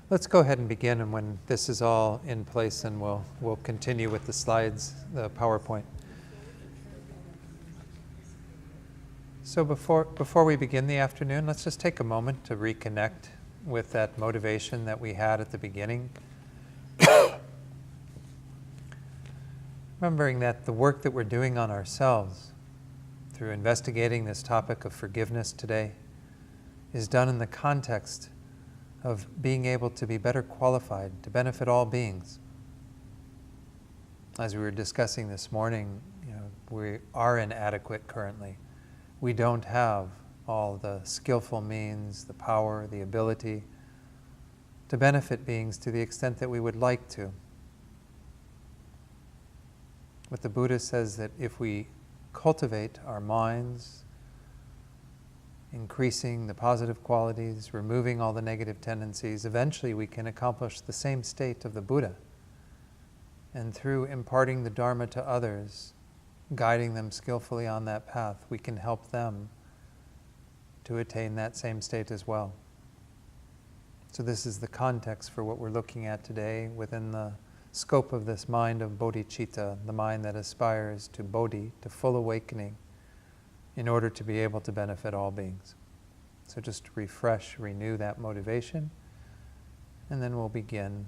Let's go ahead and begin, and when this is all in place, and we'll continue with the slides, the PowerPoint. So before we begin the afternoon, let's just take a moment to reconnect with that motivation that we had at the beginning. Remembering that the work that we're doing on ourselves through investigating this topic of forgiveness today is done in the context of being able to be better qualified to benefit all beings. As we were discussing this morning, we are inadequate currently. We don't have all the skillful means, the power, the ability to benefit beings to the extent that we would like to. But the Buddha says that if we cultivate our minds, increasing the positive qualities, removing all the negative tendencies, eventually we can accomplish the same state of the Buddha. And through imparting the Dharma to others, guiding them skillfully on that path, we can help them to attain that same state as well. So this is the context for what we're looking at today within the scope of this mind of bodhicitta, the mind that aspires to bodhi, to full awakening, in order to be able to benefit all beings. So just refresh, renew that motivation, and then we'll begin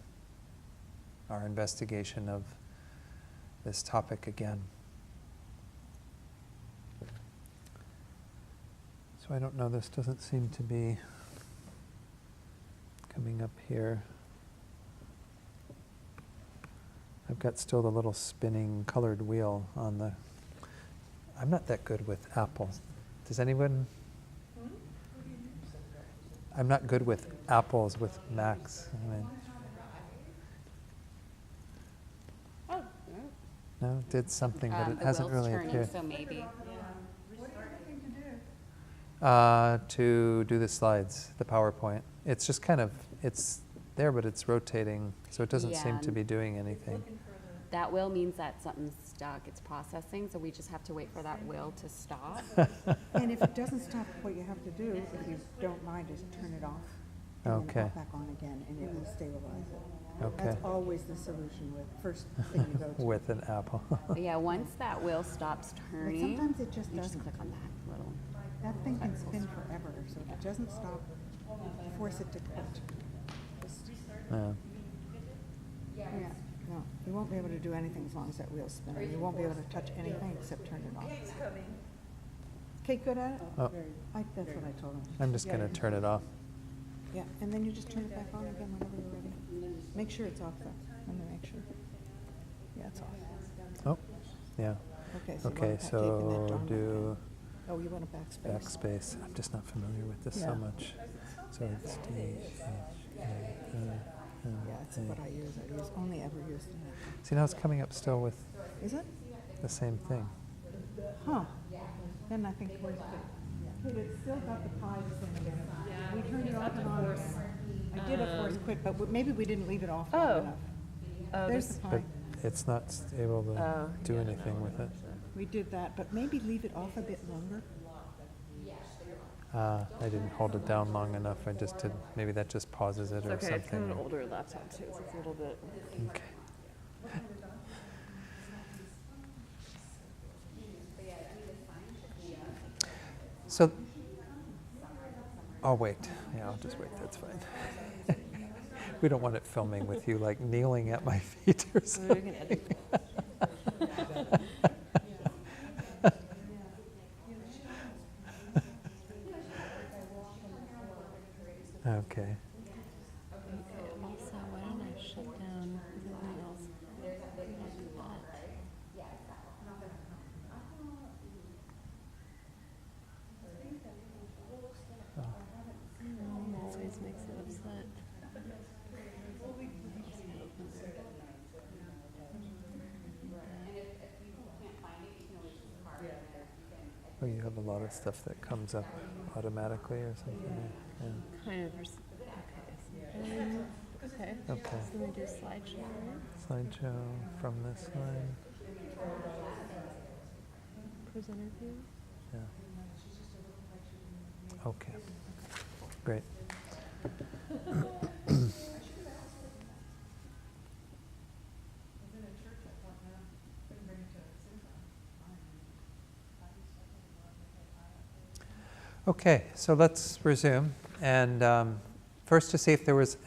our investigation of this topic again. So I don't know, this doesn't seem to be coming up here. I've got still the little spinning colored wheel on the... I'm not that good with apples. Does anyone? I'm not good with apples with Macs. Oh, no, it did something, but it hasn't really appeared. So maybe. To do the slides, the PowerPoint. It's just kind of, it's there, but it's rotating, so it doesn't seem to be doing anything. That wheel means that something's stuck. It's processing, so we just have to wait for that wheel to stop. And if it doesn't stop, what you have to do, if you don't mind, is turn it off. And then pop back on again, and it will stabilize it. Okay. That's always the solution with first thing you go to. With an apple. But yeah, once that wheel stops turning, But sometimes it just you doesn't. just click on that little. That thing can spin forever, so if it doesn't stop, force it to quit. Yeah, no, you won't be able to do anything as long as that wheel's spinning. You won't be able to touch anything except turn it off. Kate, good at it? Oh. That's what I told him. I'm just going to turn it off. Yeah, and then you just turn it back on again whenever you're ready. Make sure it's off though. Let me make sure. Yeah, it's off. Oh, yeah. Okay, So do oh, you want a backspace? backspace. I'm just not familiar with this so much. So it's Yeah, that's what I use. Only ever used it. See, now it's coming up still with Is it? the same thing. Huh. Then I think we're good. But it's still got the pie thing in it. We turned it off and on again. I did a force quit, but maybe we didn't leave it off long enough. There's the pie. But it's not able to do anything with it. We did that, but maybe leave it off a bit longer. I didn't hold it down long enough. I just did, maybe that just pauses it or Okay, something. it's kind of an older laptop too, so it's a little bit. Okay. So, I'll wait. Yeah, I'll just wait. That's fine. We don't want it filming with you like kneeling at my feet or something. Okay. Also, why don't I shut down everything else? That always makes it upset. Oh, you have a lot of stuff that comes up automatically or something? Yeah. Kind of. Okay. Okay. So we do slideshow, right? Slideshow from this line. Presenter view. Yeah. Okay. Great. Okay, so let's resume. And first to see if there was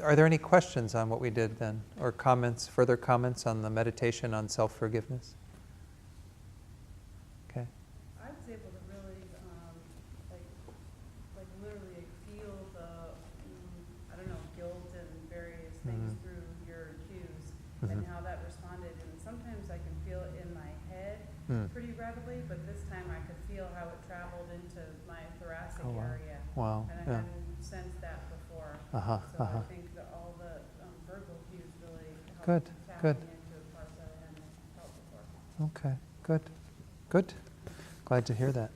are there any questions on what we did then? Or comments, further comments on the meditation on self-forgiveness? Okay. I was able to really, like literally feel the, I don't know, guilt and various things through your cues and how that responded. And sometimes I can feel it in my head pretty readily, but this time I could feel how it traveled into my thoracic area. Wow. And I Yeah. hadn't sensed that before. Uh-huh, So uh-huh. I think that all the verbal cues really helped Good, tapping good. into parts that I hadn't felt before. Okay, good. Good. Glad to hear that.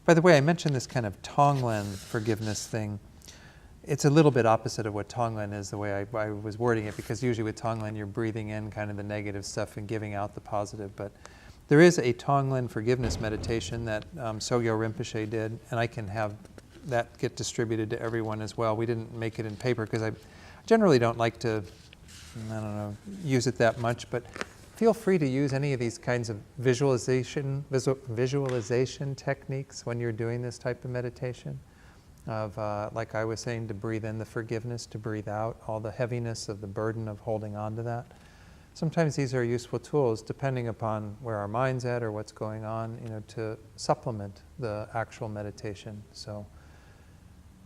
By the way, I mentioned this kind of Tonglen forgiveness thing. It's a little bit opposite of what Tonglen is, the way I was wording it, because usually with Tonglen you're breathing in kind of the negative stuff and giving out the positive. But there is a Tonglen forgiveness meditation that Sogyo Rinpoche did, and I can have that get distributed to everyone as well. We didn't make it in paper because I generally don't like to, use it that much, but feel free to use any of these kinds of visualization techniques when you're doing this type of meditation. Of, like I was saying, to breathe in the forgiveness, to breathe out all the heaviness of the burden of holding on to that. Sometimes these are useful tools, depending upon where our mind's at or what's going on, to supplement the actual meditation. So,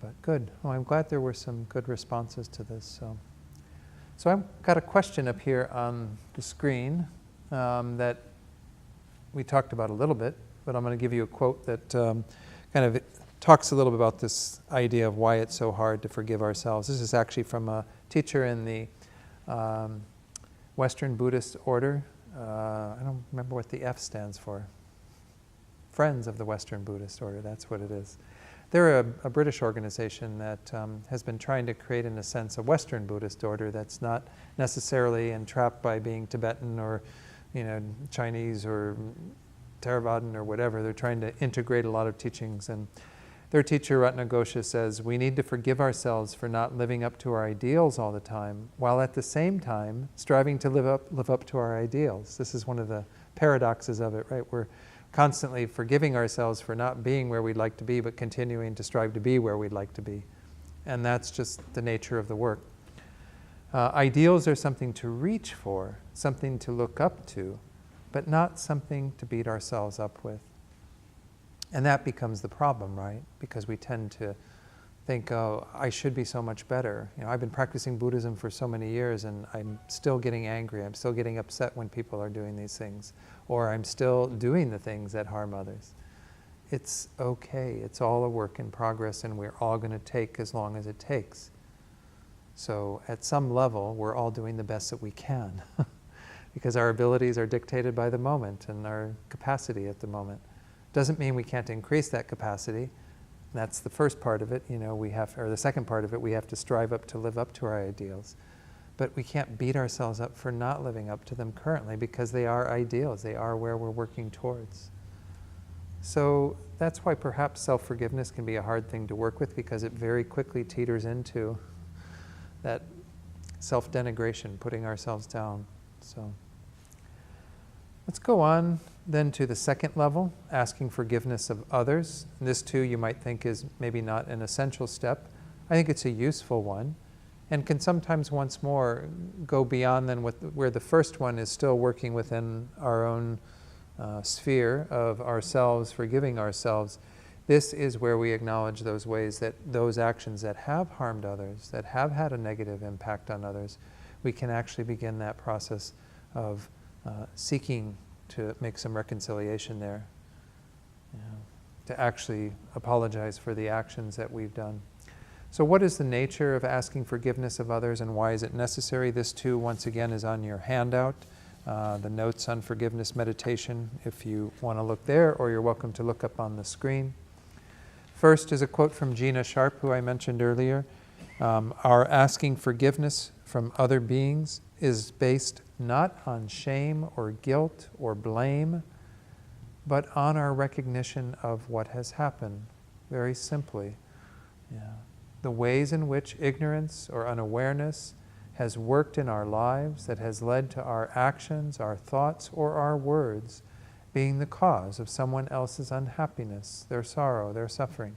but good. Well, I'm glad there were some good responses to this. So I've got a question up here on the screen that we talked about a little bit, but I'm going to give you a quote that kind of talks a little bit about this idea of why it's so hard to forgive ourselves. This is actually from a teacher in the Western Buddhist order. I don't remember what the F stands for. Friends of the Western Buddhist order, that's what it is. They're a British organization that has been trying to create, in a sense, a Western Buddhist order that's not necessarily entrapped by being Tibetan or, Chinese or Theravadan or whatever. They're trying to integrate a lot of teachings. And their teacher, Ratnagosha, says, we need to forgive ourselves for not living up to our ideals all the time, while at the same time striving to live up to our ideals. This is one of the paradoxes of it, right? We're constantly forgiving ourselves for not being where we'd like to be, but continuing to strive to be where we'd like to be. And that's just the nature of the work. Ideals are something to reach for, something to look up to, but not something to beat ourselves up with. And that becomes the problem, right? Because we tend to think, oh, I should be so much better. I've been practicing Buddhism for so many years and I'm still getting angry. I'm still getting upset when people are doing these things. Or I'm still doing the things that harm others. It's okay. It's all a work in progress and we're all going to take as long as it takes. So at some level, we're all doing the best that we can because our abilities are dictated by the moment and our capacity at the moment. Doesn't mean we can't increase that capacity. That's the first part of it. Or the second part of it, we have to strive up to live up to our ideals. But we can't beat ourselves up for not living up to them currently because they are ideals. They are where we're working towards. So that's why perhaps self-forgiveness can be a hard thing to work with, because it very quickly teeters into that self-denigration, putting ourselves down. So let's go on then to the second level, asking forgiveness of others. And this too you might think is maybe not an essential step. I think it's a useful one, and can sometimes once more go beyond than where the first one is still working within our own sphere of ourselves, forgiving ourselves. This is where we acknowledge those ways that those actions that have harmed others, that have had a negative impact on others, we can actually begin that process of seeking to make some reconciliation there, to actually apologize for the actions that we've done. So what is the nature of asking forgiveness of others and why is it necessary? This too, once again, is on your handout, the notes on forgiveness meditation, if you want to look there, or you're welcome to look up on the screen. First is a quote from Gina Sharp, who I mentioned earlier. Our asking forgiveness from other beings is based not on shame or guilt or blame, but on our recognition of what has happened, very simply. The ways in which ignorance or unawareness has worked in our lives that has led to our actions, our thoughts, or our words, being the cause of someone else's unhappiness, their sorrow, their suffering.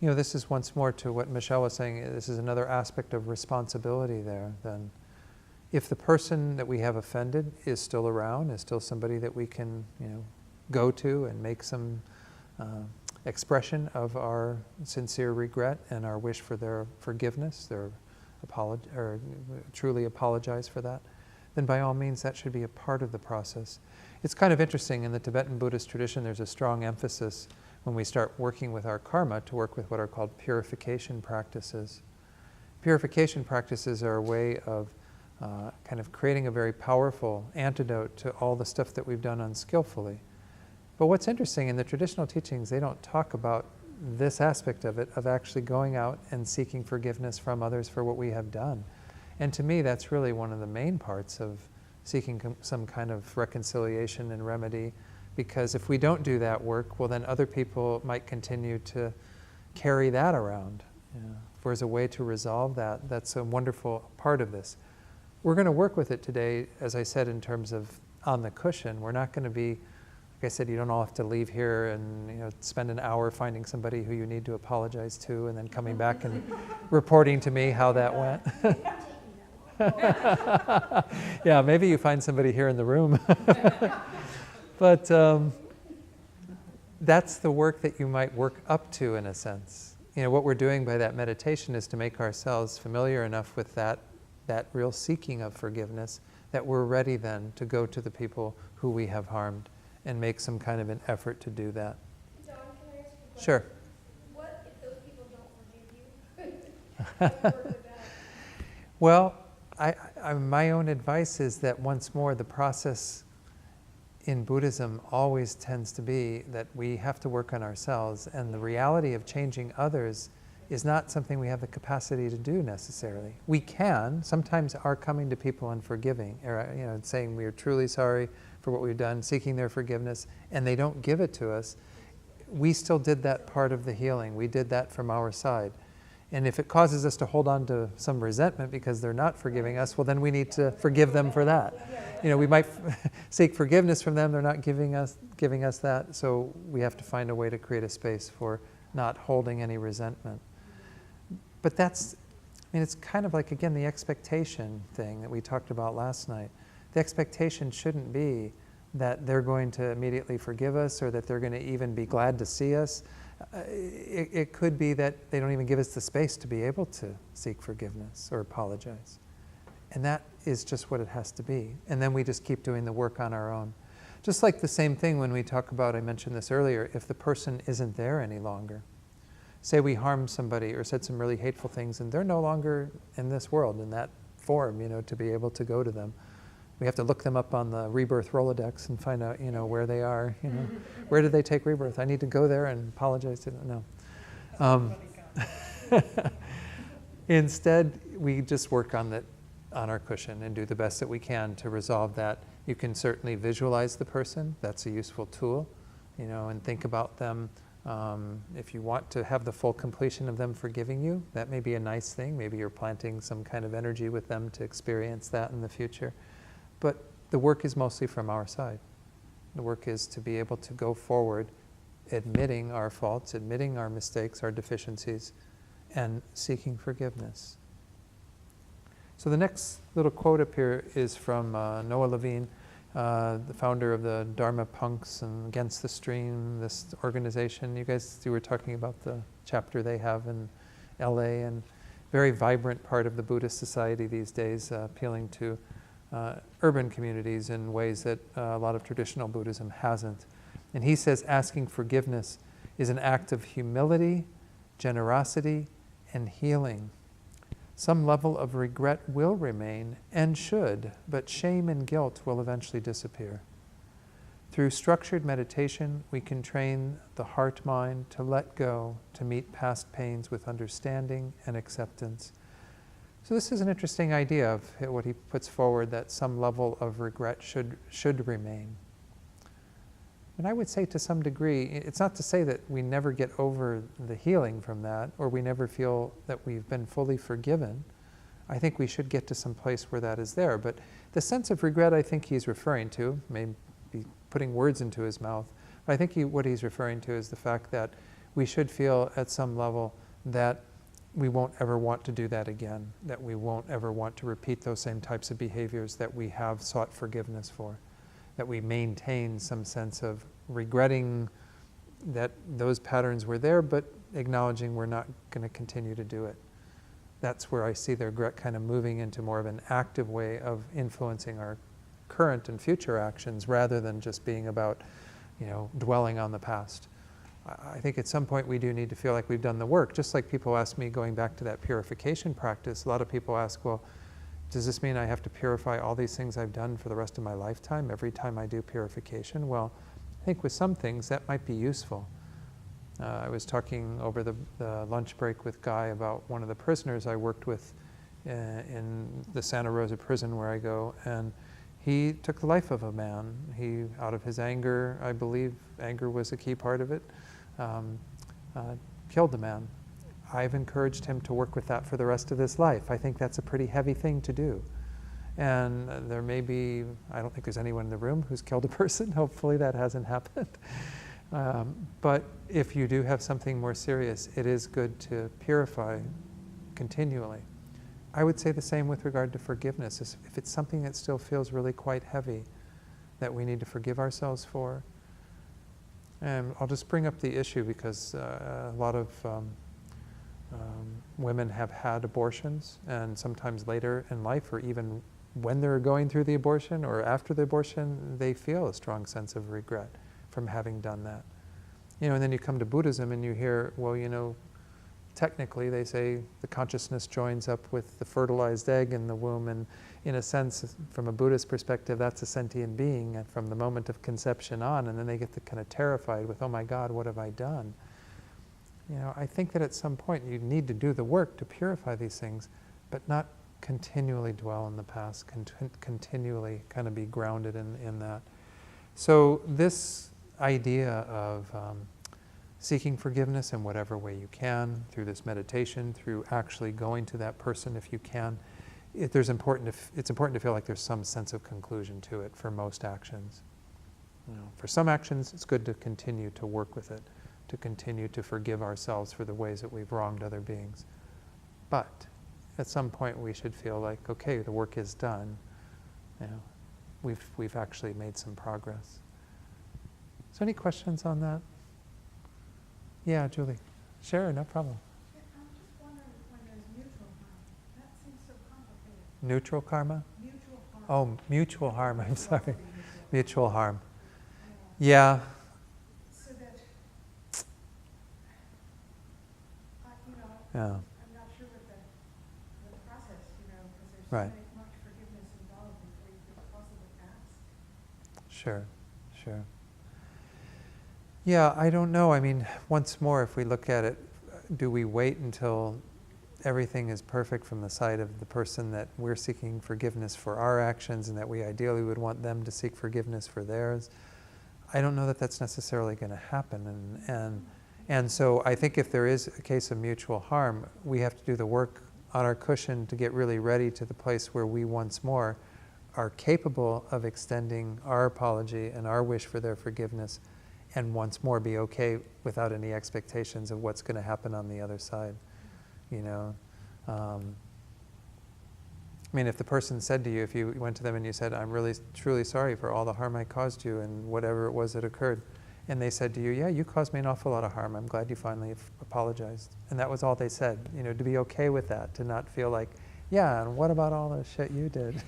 You know, this is once more to what Michelle was saying, this is another aspect of responsibility there. Then, if the person that we have offended is still around, is still somebody that we can, go to and make some expression of our sincere regret and our wish for their forgiveness, their or truly apologize for that, then by all means that should be a part of the process. It's kind of interesting, in the Tibetan Buddhist tradition there's a strong emphasis when we start working with our karma to work with what are called purification practices. Purification practices are a way of kind of creating a very powerful antidote to all the stuff that we've done unskillfully. But what's interesting, in the traditional teachings, they don't talk about this aspect of it, of actually going out and seeking forgiveness from others for what we have done. And to me, that's really one of the main parts of seeking some kind of reconciliation and remedy, because if we don't do that work, well, then other people might continue to carry that around. If there's a way to resolve that, that's a wonderful part of this. We're going to work with it today, as I said, in terms of on the cushion. We're not going to be, like I said, you don't all have to leave here and spend an hour finding somebody who you need to apologize to and then coming back and reporting to me how that went. Yeah, maybe you find somebody here in the room. But that's the work that you might work up to, in a sense. What we're doing by that meditation is to make ourselves familiar enough with that real seeking of forgiveness that we're ready then to go to the people who we have harmed and make some kind of an effort to do that. John, can I ask you a question? Sure. What if those people don't forgive you? How do you work with that? Well, my own advice is that once more the process in Buddhism always tends to be that we have to work on ourselves, and the reality of changing others is not something we have the capacity to do necessarily. We can. Sometimes our coming to people and forgiving, or saying we are truly sorry for what we've done, seeking their forgiveness, and they don't give it to us, we still did that part of the healing. We did that from our side. And if it causes us to hold on to some resentment because they're not forgiving us, well, then we need to forgive them for that. We might seek forgiveness from them. They're not giving us that, so we have to find a way to create a space for not holding any resentment. But it's kind of like, again, the expectation thing that we talked about last night. The expectation shouldn't be that they're going to immediately forgive us or that they're going to even be glad to see us. It could be that they don't even give us the space to be able to seek forgiveness or apologize. And that is just what it has to be. And then we just keep doing the work on our own. Just like the same thing when we talk about, I mentioned this earlier, if the person isn't there any longer. Say we harmed somebody or said some really hateful things and they're no longer in this world, in that form, to be able to go to them. We have to look them up on the rebirth Rolodex and find out, where they are, Where did they take rebirth? I need to go there and apologize to them. No. Instead, we just work on our cushion and do the best that we can to resolve that. You can certainly visualize the person. That's a useful tool, and think about them. If you want to have the full completion of them forgiving you, that may be a nice thing. Maybe you're planting some kind of energy with them to experience that in the future. But the work is mostly from our side. The work is to be able to go forward, admitting our faults, admitting our mistakes, our deficiencies, and seeking forgiveness. So the next little quote up here is from Noah Levine, the founder of the Dharma Punks and Against the Stream, this organization. You were talking about the chapter they have in LA, and very vibrant part of the Buddhist society these days, appealing to urban communities in ways that a lot of traditional Buddhism hasn't. And he says asking forgiveness is an act of humility, generosity, and healing. Some level of regret will remain and should, but shame and guilt will eventually disappear. Through structured meditation, we can train the heart-mind to let go, to meet past pains with understanding and acceptance. So this is an interesting idea of what he puts forward, that some level of regret should remain. And I would say to some degree, it's not to say that we never get over the healing from that, or we never feel that we've been fully forgiven. I think we should get to some place where that is there. But the sense of regret I think he's referring to, putting words into his mouth. But I think what he's referring to is the fact that we should feel at some level that we won't ever want to do that again, that we won't ever want to repeat those same types of behaviors that we have sought forgiveness for, that we maintain some sense of regretting that those patterns were there, but acknowledging we're not going to continue to do it. That's where I see the regret kind of moving into more of an active way of influencing our current and future actions rather than just being about, dwelling on the past. I think at some point we do need to feel like we've done the work. Just like people ask me, going back to that purification practice, a lot of people ask, well, does this mean I have to purify all these things I've done for the rest of my lifetime, every time I do purification? Well, I think with some things that might be useful. I was talking over the lunch break with Guy about one of the prisoners I worked with in the Santa Rosa prison where I go, and he took the life of a man. He, out of his anger, I believe anger was a key part of it, killed the man. I've encouraged him to work with that for the rest of his life. I think that's a pretty heavy thing to do. And there may be, I don't think there's anyone in the room who's killed a person. Hopefully that hasn't happened. But if you do have something more serious, it is good to purify continually. I would say the same with regard to forgiveness. If it's something that still feels really quite heavy, that we need to forgive ourselves for. And I'll just bring up the issue because a lot of women have had abortions, and sometimes later in life, or even when they're going through the abortion or after the abortion, they feel a strong sense of regret from having done that. And then you come to Buddhism and you hear, well, technically they say the consciousness joins up with the fertilized egg in the womb, and in a sense, from a Buddhist perspective, that's a sentient being from the moment of conception on, and then they get kind of terrified with, oh my God, what have I done? I think that at some point you need to do the work to purify these things, but not continually dwell in the past, continually kind of be grounded in that. So this idea of seeking forgiveness in whatever way you can, through this meditation, through actually going to that person if you can, it's important to feel like there's some sense of conclusion to it for most actions. For some actions, it's good to continue to work with it, to continue to forgive ourselves for the ways that we've wronged other beings. But at some point we should feel like, okay, the work is done. We've actually made some progress. So any questions on that? Yeah, Julie. Sure, no problem. Yeah, I'm just wondering when there's mutual harm. That seems so complicated. Neutral karma? Mutual harm. Oh, mutual harm, I'm sorry. Mutual harm. Yeah. So that, Yeah. I'm not sure what the process, because there's Right. so much forgiveness involved before you could possibly ask. Sure. Yeah, I don't know. I mean, once more, if we look at it, do we wait until everything is perfect from the side of the person that we're seeking forgiveness for our actions and that we ideally would want them to seek forgiveness for theirs? I don't know that that's necessarily going to happen. And so I think if there is a case of mutual harm, we have to do the work on our cushion to get really ready to the place where we once more are capable of extending our apology and our wish for their forgiveness, and once more be okay without any expectations of what's going to happen on the other side. I mean, if the person said to you, if you went to them and you said, I'm really, truly sorry for all the harm I caused you and whatever it was that occurred, and they said to you, yeah, you caused me an awful lot of harm, I'm glad you finally apologized. And that was all they said, to be okay with that, to not feel like, yeah, and what about all the shit you did?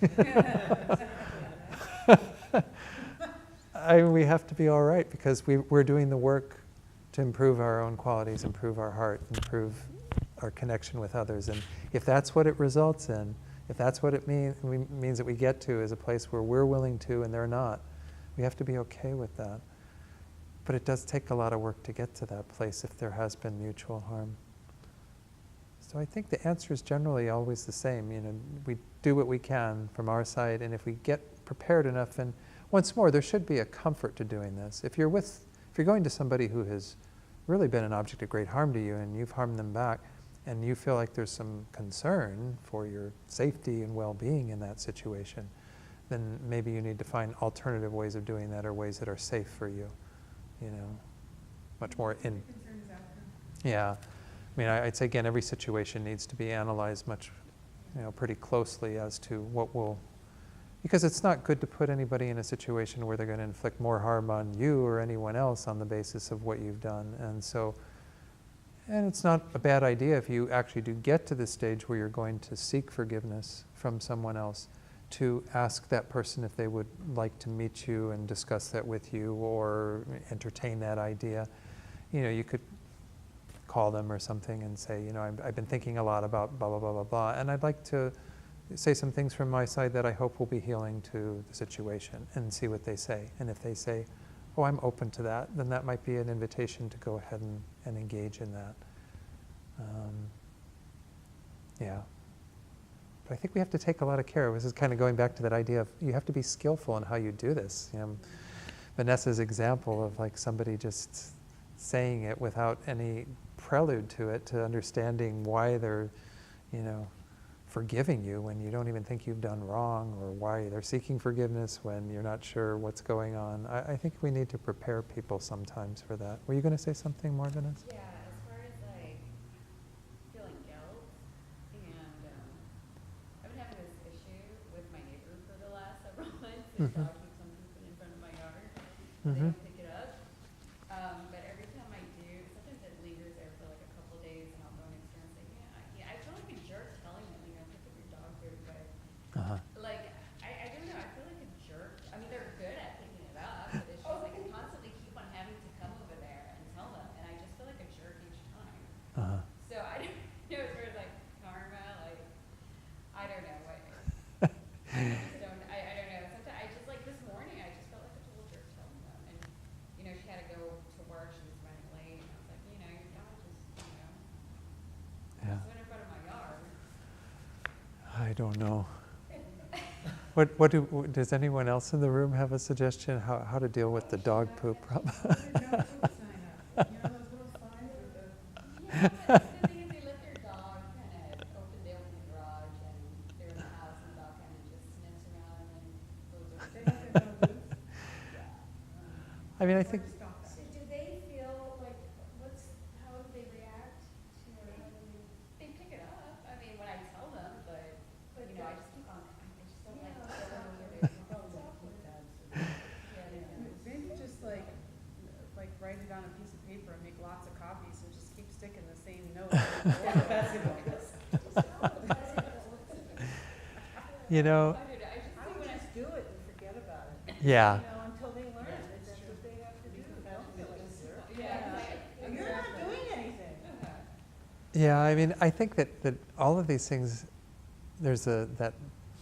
We have to be all right because we're doing the work to improve our own qualities, improve our heart, improve our connection with others. And if that's what it results in, if that's what it means that we get to is a place where we're willing to and they're not, we have to be okay with that. But it does take a lot of work to get to that place if there has been mutual harm. So I think the answer is generally always the same. We do what we can from our side, and if we get prepared enough, and once more, there should be a comfort to doing this. If you're going to somebody who has really been an object of great harm to you and you've harmed them back, and you feel like there's some concern for your safety and well-being in that situation, then maybe you need to find alternative ways of doing that, or ways that are safe for you, much more in. Concerns after. Yeah. I mean, I'd say, again, every situation needs to be analyzed much, pretty closely as to what will, because it's not good to put anybody in a situation where they're going to inflict more harm on you or anyone else on the basis of what you've done. And it's not a bad idea if you actually do get to the stage where you're going to seek forgiveness from someone else, to ask that person if they would like to meet you and discuss that with you, or entertain that idea. You could call them or something and say, I've been thinking a lot about blah, blah, blah, blah, blah, and I'd like to say some things from my side that I hope will be healing to the situation, and see what they say. And if they say, oh, I'm open to that, then that might be an invitation to go ahead and engage in that. Yeah. But I think we have to take a lot of care. This is kind of going back to that idea of you have to be skillful in how you do this. Vanessa's example of like somebody just saying it without any prelude to it, to understanding why they're, forgiving you when you don't even think you've done wrong, or why they're seeking forgiveness when you're not sure what's going on. I think we need to prepare people sometimes for that. Were you going to say something more, Vanessa? Yeah, as far as like feeling guilt, and I've been having this issue with my neighbor for the last several months. His dog keeps on pooping in front of my yard. They don't pick it up. But every time I do, sometimes it lingers there for like a couple days, and I'll go next door and say, I feel like a jerk telling them, pick up your dog food, but like, I don't know, I feel like a jerk. I mean, they're good at picking it up, but it's just like I constantly keep on having to come over there and tell them, and I just feel like a jerk each time. So I don't know, as far as like karma, like, I don't know what. I don't know. Sometimes I just, like this morning, I just felt like a total jerk telling them, and she had to go to work, she was running late, and I was like, your dog just, Yeah. went in front of my yard. I don't know. Does anyone else in the room have a suggestion how to deal with the dog poop problem? Those little signs with the. Yeah, but the thing is, they let their dog kind of they open the garage, and they're in the house, and the dog kind of just sniffs around and goes over. They let their dog loose. I mean, I think, Stop that. So do they feel like, how do they react to, or how do they? They pick it up. I mean, when I tell them, but I just keep on. I just don't like going over there. Maybe just like write it on a piece of paper and make lots of copies and just keep sticking the same note. you know, I would just do it and forget about it. yeah. Until they learn that that's what they have to do. Don't feel like a jerk. Yeah. You're not doing anything. Yeah, I mean, I think that all of these things, there's that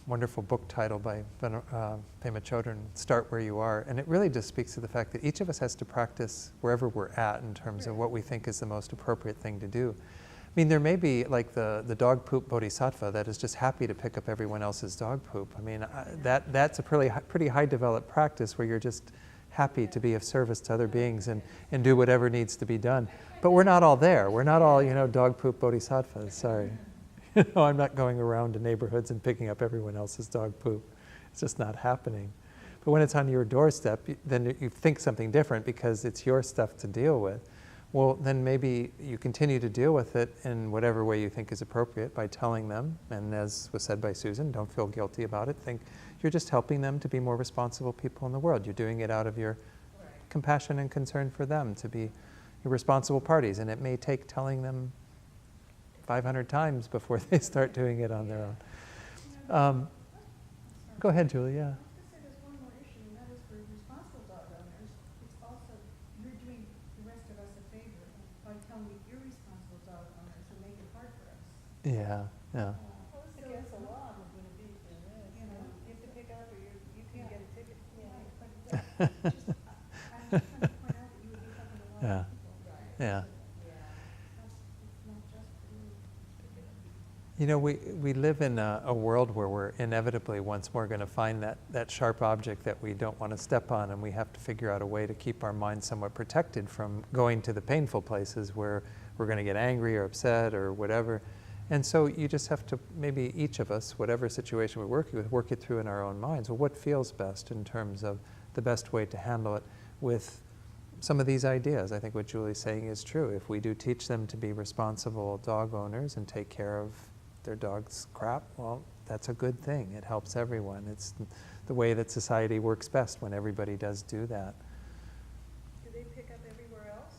wonderful book title by Pema Chodron, Start Where You Are, and it really just speaks to the fact that each of us has to practice wherever we're at in terms of what we think is the most appropriate thing to do. I mean, there may be like the dog poop bodhisattva that is just happy to pick up everyone else's dog poop. I mean, that's a pretty high developed practice where you're just happy to be of service to other beings and do whatever needs to be done. But we're not all there. We're not all, dog poop bodhisattvas, sorry. I'm not going around to neighborhoods and picking up everyone else's dog poop. It's just not happening. But when it's on your doorstep, then you think something different because it's your stuff to deal with. Well, then maybe you continue to deal with it in whatever way you think is appropriate by telling them, and as was said by Susan, don't feel guilty about it. Think you're just helping them to be more responsible people in the world. You're doing it out of your compassion and concern for them to be responsible parties, and it may take telling them 500 times before they start doing it on their own. Go ahead, Julie, yeah. I was going to say there's one more issue, and that is for responsible dog owners. It's also, you're doing the rest of us a favor by telling the irresponsible dog owners who make it hard for us. Yeah, yeah. Against the law, I'm going to be, you have to pick up or you can get a ticket. But I'm just trying to point out that you would be helping a lot Yeah. of people. Yeah. It's not just for you. We live in a world where we're inevitably once more going to find that sharp object that we don't want to step on, and we have to figure out a way to keep our mind somewhat protected from going to the painful places where we're going to get angry or upset or whatever. And so you just have to, maybe each of us, whatever situation we're working with, work it through in our own minds. Well, what feels best in terms of the best way to handle it with some of these ideas? I think what Julie's saying is true. If we do teach them to be responsible dog owners and take care of their dog's crap, well, that's a good thing. It helps everyone. It's the way that society works best when everybody does do that. Do they pick up everywhere else?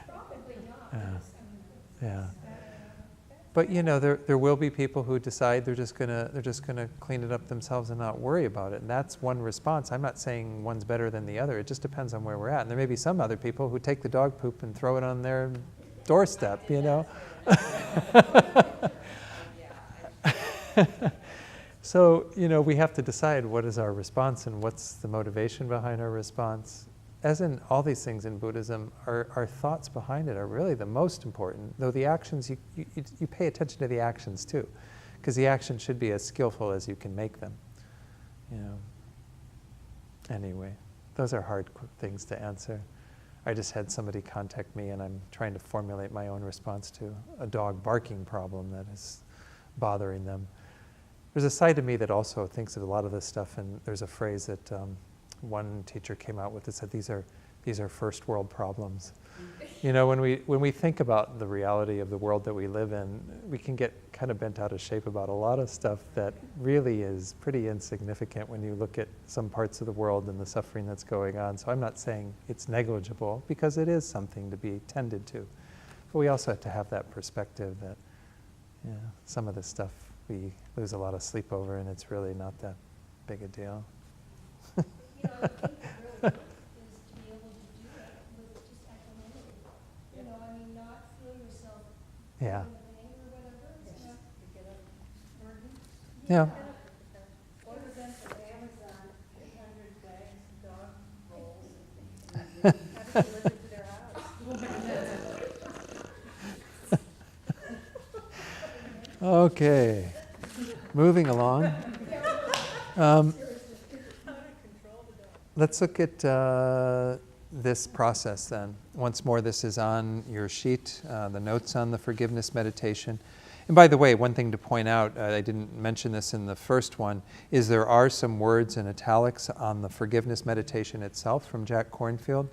Probably not. Yeah. But you know, there will be people who decide they're just gonna clean it up themselves and not worry about it. And that's one response. I'm not saying one's better than the other. It just depends on where we're at. And there may be some other people who take the dog poop and throw it on their doorstep, you know. So, you know, we have to decide what is our response and what's the motivation behind our response. As in all these things in Buddhism, our thoughts behind it are really the most important, though the actions, you pay attention to the actions too, because the actions should be as skillful as you can make them, you know. Anyway, those are hard things to answer. I just had somebody contact me and I'm trying to formulate my own response to a dog barking problem that is bothering them. There's a side of me that also thinks of a lot of this stuff, and there's a phrase that one teacher came out with that said, these are first world problems. You know, when we think about the reality of the world that we live in, we can get kind of bent out of shape about a lot of stuff that really is pretty insignificant when you look at some parts of the world and the suffering that's going on. So I'm not saying it's negligible, because it is something to be tended to. But we also have to have that perspective that, yeah, some of this stuff we lose a lot of sleep over, and it's really not that big a deal. You know, I think the real work is to be able to do that with just equanimity. You know, I mean, not feel yourself Yeah. in the pain or whatever. It's not burden. Yeah. Order them from Amazon, 800 bags of dog rolls, and have it delivered to their house. Okay. Moving along. Let's look at this process then. Once more, this is on your sheet, the notes on the forgiveness meditation. And by the way, one thing to point out, I didn't mention this in the first one, is there are some words in italics on the forgiveness meditation itself from Jack Kornfield.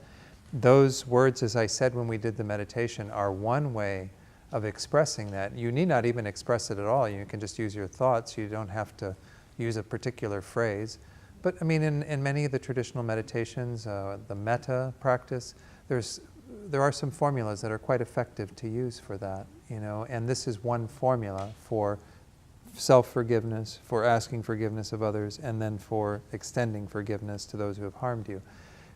Those words, as I said when we did the meditation, are one way of expressing that. You need not even express it at all. You can just use your thoughts. You don't have to use a particular phrase. But I mean, in many of the traditional meditations, the metta practice, there are some formulas that are quite effective to use for that, you know. And this is one formula for self-forgiveness, for asking forgiveness of others, and then for extending forgiveness to those who have harmed you.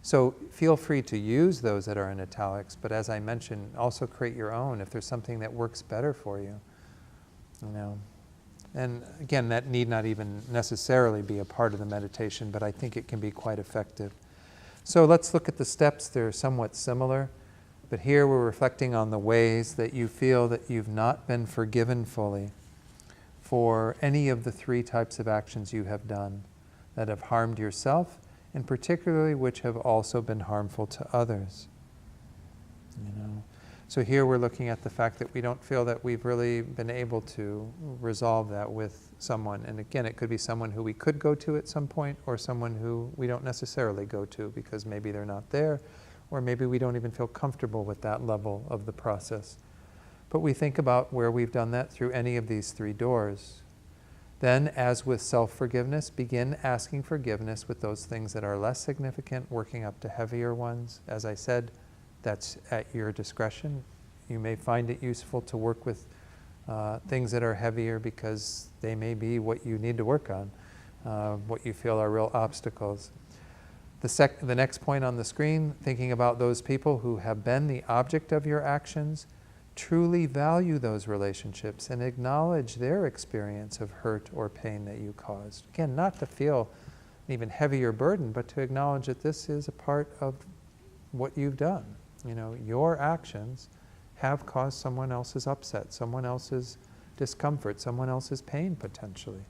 So feel free to use those that are in italics, but as I mentioned, also create your own if there's something that works better for you, you know. And again, that need not even necessarily be a part of the meditation, but I think it can be quite effective. So let's look at the steps. They're somewhat similar, but here we're reflecting on the ways that you feel that you've not been forgiven fully for any of the three types of actions you have done that have harmed yourself, and particularly which have also been harmful to others. You know, so here we're looking at the fact that we don't feel that we've really been able to resolve that with someone. And again, it could be someone who we could go to at some point, or someone who we don't necessarily go to because maybe they're not there, or maybe we don't even feel comfortable with that level of the process. But we think about where we've done that through any of these three doors. Then, as with self-forgiveness, begin asking forgiveness with those things that are less significant, working up to heavier ones. As I said, that's at your discretion. You may find it useful to work with things that are heavier because they may be what you need to work on, what you feel are real obstacles. The next point on the screen, thinking about those people who have been the object of your actions, truly value those relationships and acknowledge their experience of hurt or pain that you caused. Again, not to feel an even heavier burden, but to acknowledge that this is a part of what you've done. You know, your actions have caused someone else's upset, someone else's discomfort, someone else's pain potentially.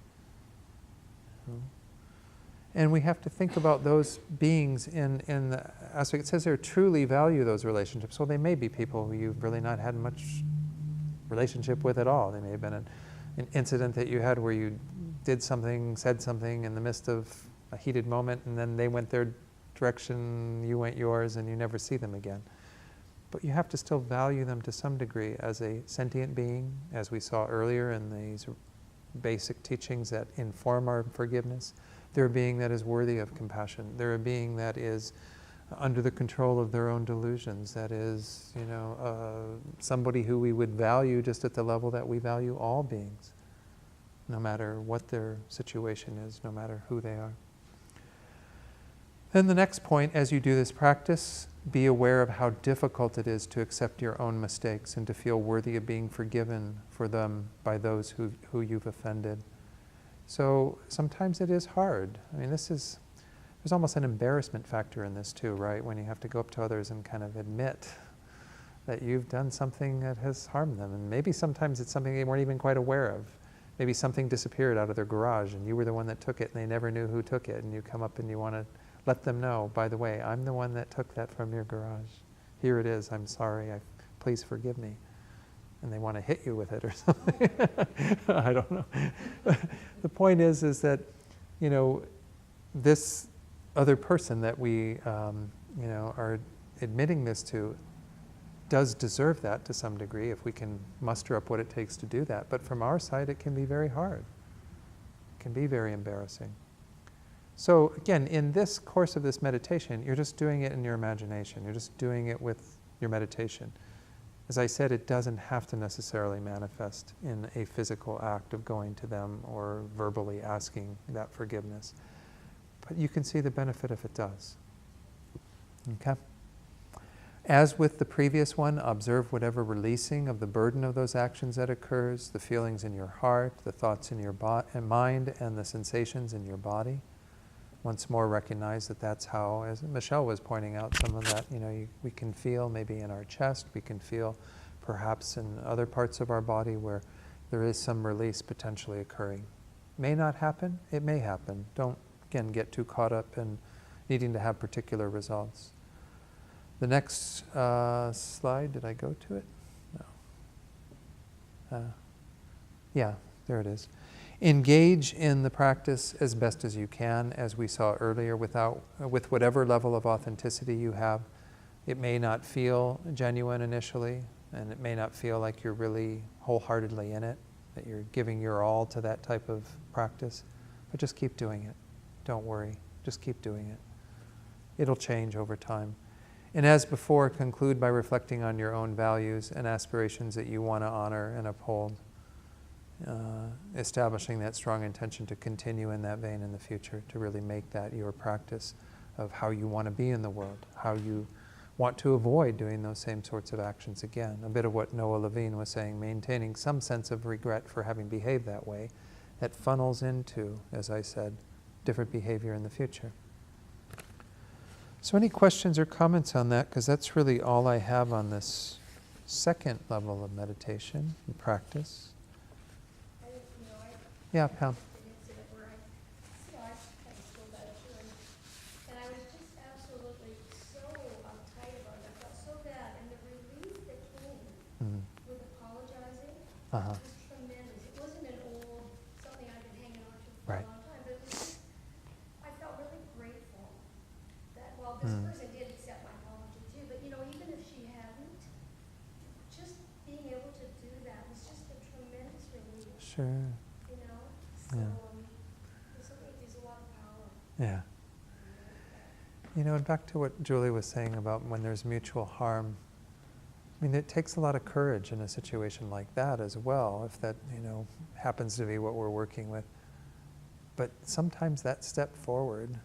And we have to think about those beings in the aspect. It says there, truly value those relationships. Well, they may be people who you've really not had much relationship with at all. They may have been an incident that you had where you did something, said something in the midst of a heated moment, and then they went their direction, you went yours, and you never see them again. But you have to still value them to some degree as a sentient being, as we saw earlier in these basic teachings that inform our forgiveness. They're a being that is worthy of compassion. They're a being that is under the control of their own delusions, that is, somebody who we would value just at the level that we value all beings, no matter what their situation is, no matter who they are. Then the next point, as you do this practice, be aware of how difficult it is to accept your own mistakes and to feel worthy of being forgiven for them by those who you've offended. So sometimes it is hard. I mean, there's almost an embarrassment factor in this too, right? When you have to go up to others and kind of admit that you've done something that has harmed them. And maybe sometimes it's something they weren't even quite aware of. Maybe something disappeared out of their garage and you were the one that took it and they never knew who took it, and you come up and you want to let them know, by the way, I'm the one that took that from your garage. Here it is, I'm sorry, please forgive me. And they want to hit you with it or something. I don't know. The point is that, this other person that we, are admitting this to does deserve that to some degree if we can muster up what it takes to do that. But from our side, it can be very hard. It can be very embarrassing. So again, in this course of this meditation, you're just doing it in your imagination. You're just doing it with your meditation. As I said, it doesn't have to necessarily manifest in a physical act of going to them or verbally asking that forgiveness. But you can see the benefit if it does. Okay? As with the previous one, observe whatever releasing of the burden of those actions that occurs, the feelings in your heart, the thoughts in your mind, and the sensations in your body. Once more, recognize that that's how, as Michelle was pointing out, some of that, we can feel maybe in our chest, we can feel perhaps in other parts of our body where there is some release potentially occurring. May not happen, it may happen. Don't, again, get too caught up in needing to have particular results. The next slide, did I go to it? No. Yeah, there it is. Engage in the practice as best as you can, as we saw earlier, with whatever level of authenticity you have. It may not feel genuine initially, and it may not feel like you're really wholeheartedly in it, that you're giving your all to that type of practice, but just keep doing it. Don't worry, just keep doing it. It'll change over time. And as before, conclude by reflecting on your own values and aspirations that you want to honor and uphold. Establishing that strong intention to continue in that vein in the future, to really make that your practice of how you want to be in the world, how you want to avoid doing those same sorts of actions again. A bit of what Noah Levine was saying, maintaining some sense of regret for having behaved that way, that funnels into, as I said, different behavior in the future. So any questions or comments on that? Because that's really all I have on this second level of meditation and practice. Yeah, Pam. An incident where I kind of stole that too, and I was just absolutely so uptight about it. I felt so bad, and the relief that came with apologizing was tremendous. It wasn't an old something I've been hanging on to for a long time, but it was just, I felt really grateful that while this person did accept my apology too, but even if she hadn't, just being able to do that was just a tremendous relief. Sure. So, there's a lot of power. Yeah. And back to what Julie was saying about when there's mutual harm, I mean, it takes a lot of courage in a situation like that as well, if that, happens to be what we're working with. But sometimes that step forward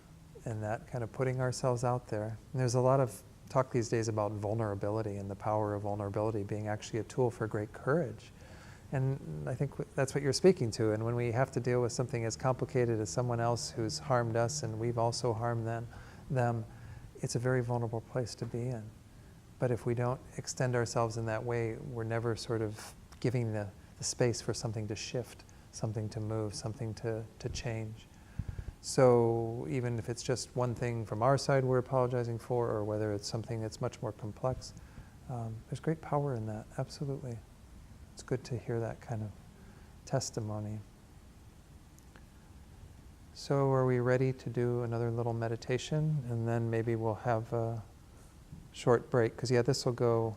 and that kind of putting ourselves out there, and there's a lot of talk these days about vulnerability and the power of vulnerability being actually a tool for great courage. And I think that's what you're speaking to. And when we have to deal with something as complicated as someone else who's harmed us and we've also harmed them, it's a very vulnerable place to be in. But if we don't extend ourselves in that way, we're never sort of giving the space for something to shift, something to move, something to change. So even if it's just one thing from our side we're apologizing for, or whether it's something that's much more complex, there's great power in that, absolutely. It's good to hear that kind of testimony. So are we ready to do another little meditation? And then maybe we'll have a short break. Because this will go,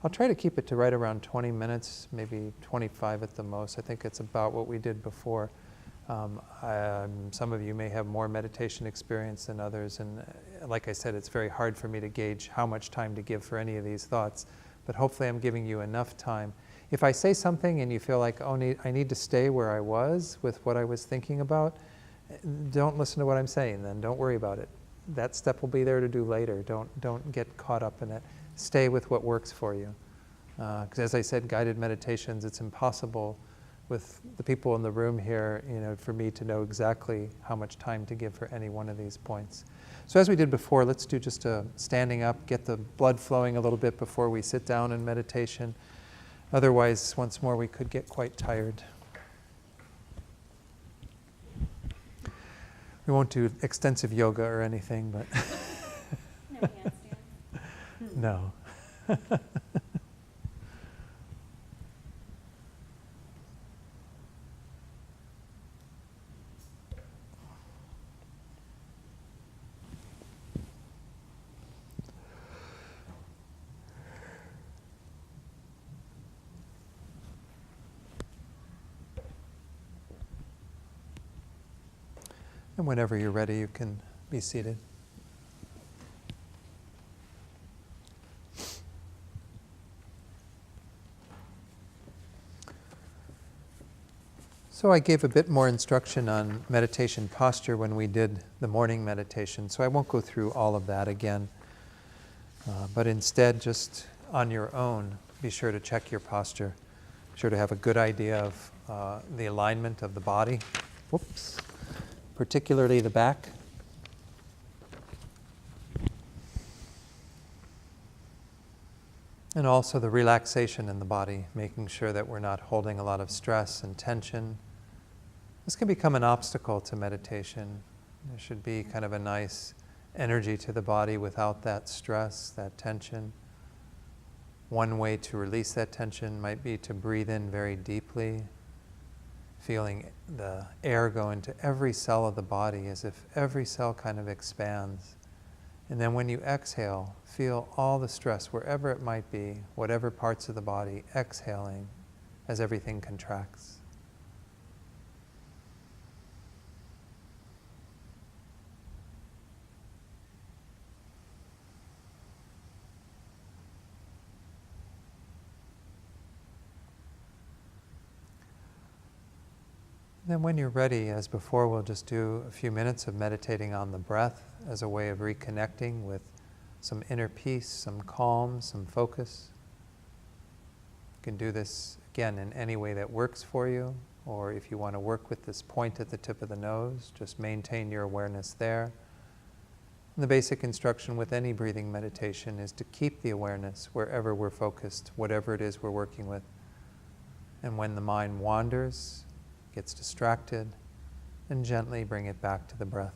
I'll try to keep it to right around 20 minutes, maybe 25 at the most. I think it's about what we did before. Some of you may have more meditation experience than others. And like I said, it's very hard for me to gauge how much time to give for any of these thoughts. But hopefully I'm giving you enough time. If I say something and you feel like, oh, I need to stay where I was with what I was thinking about, don't listen to what I'm saying then. Don't worry about it. That step will be there to do later. Don't get caught up in it. Stay with what works for you. Because as I said, guided meditations, it's impossible with the people in the room here, for me to know exactly how much time to give for any one of these points. So as we did before, let's do just a standing up, get the blood flowing a little bit before we sit down in meditation. Otherwise, once more, we could get quite tired. We won't do extensive yoga or anything, but No handstands. no. And whenever you're ready, you can be seated. So I gave a bit more instruction on meditation posture when we did the morning meditation, so I won't go through all of that again. But instead, just on your own, be sure to check your posture. Be sure to have a good idea of the alignment of the body. Whoops. Particularly the back. And also the relaxation in the body, making sure that we're not holding a lot of stress and tension. This can become an obstacle to meditation. There should be kind of a nice energy to the body without that stress, that tension. One way to release that tension might be to breathe in very deeply, feeling the air go into every cell of the body as if every cell kind of expands. And then when you exhale, feel all the stress, wherever it might be, whatever parts of the body, exhaling as everything contracts. Then when you're ready, as before, we'll just do a few minutes of meditating on the breath as a way of reconnecting with some inner peace, some calm, some focus. You can do this, again, in any way that works for you, or if you want to work with this point at the tip of the nose, just maintain your awareness there. And the basic instruction with any breathing meditation is to keep the awareness wherever we're focused, whatever it is we're working with. And when the mind wanders, gets distracted, and gently bring it back to the breath.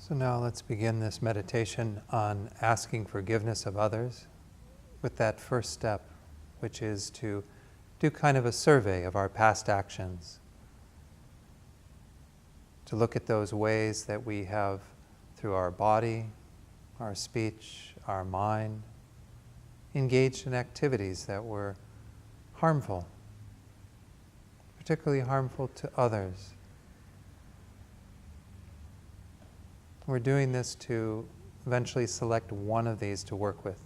So now let's begin this meditation on asking forgiveness of others with that first step, which is to do kind of a survey of our past actions, to look at those ways that we have, through our body, our speech, our mind, engaged in activities that were harmful, particularly harmful to others. We're doing this to eventually select one of these to work with.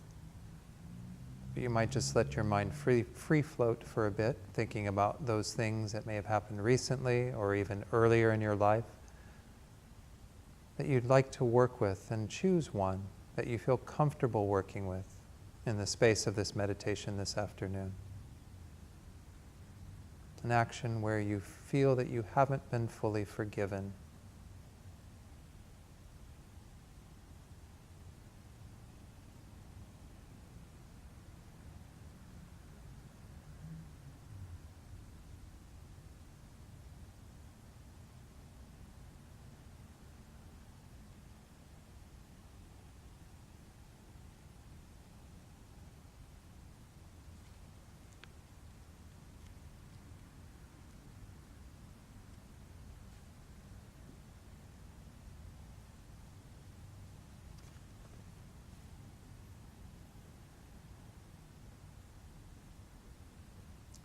But you might just let your mind free float for a bit, thinking about those things that may have happened recently or even earlier in your life that you'd like to work with, and choose one that you feel comfortable working with in the space of this meditation this afternoon. An action where you feel that you haven't been fully forgiven.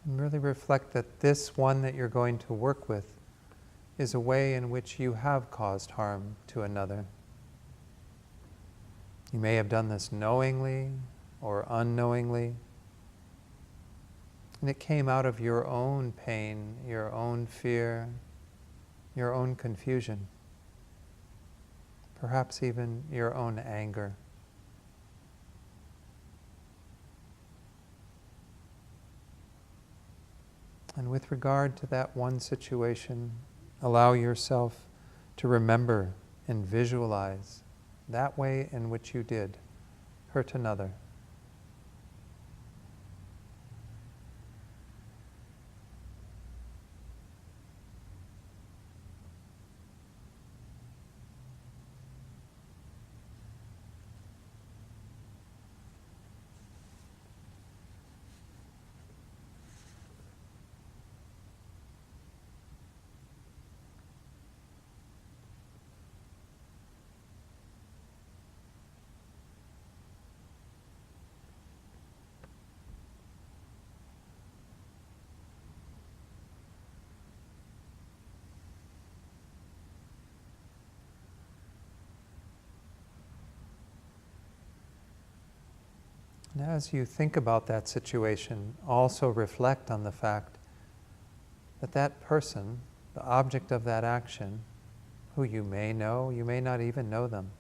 And really reflect that this one that you're going to work with is a way in which you have caused harm to another. You may have done this knowingly or unknowingly, and it came out of your own pain, your own fear, your own confusion, perhaps even your own anger. And with regard to that one situation, allow yourself to remember and visualize that way in which you did hurt another. And as you think about that situation, also reflect on the fact that that person, the object of that action, who you may know, you may not even know them,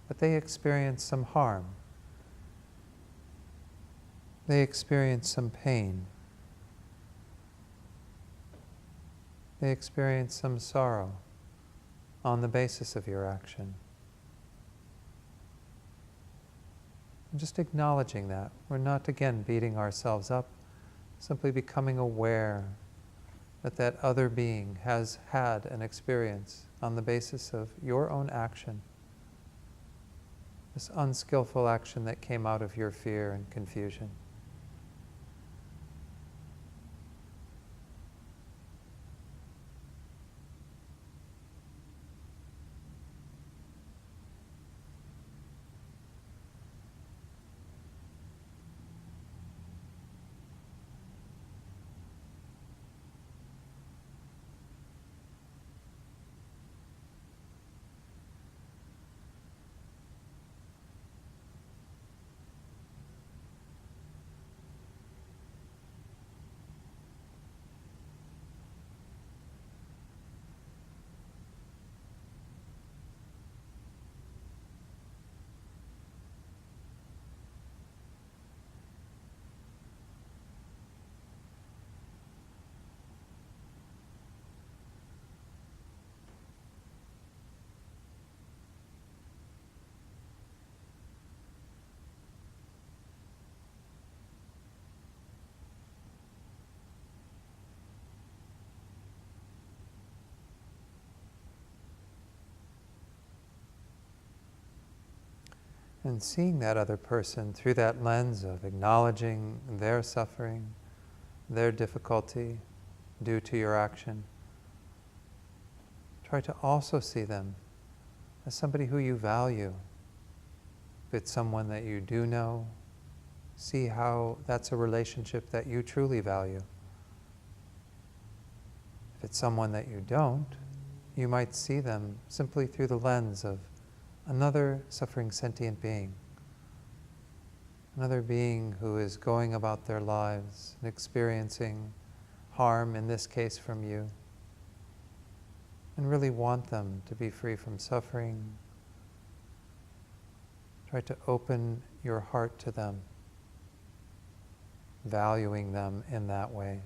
but they experience some harm. They experience some pain. They experience some sorrow on the basis of your action. And just acknowledging that. We're not, again, beating ourselves up, simply becoming aware that that other being has had an experience on the basis of your own action, this unskillful action that came out of your fear and confusion. And seeing that other person through that lens of acknowledging their suffering, their difficulty due to your action. Try to also see them as somebody who you value. If it's someone that you do know, see how that's a relationship that you truly value. If it's someone that you don't, you might see them simply through the lens of another suffering sentient being. Another being who is going about their lives and experiencing harm, in this case from you, and really want them to be free from suffering. Try to open your heart to them, valuing them in that way.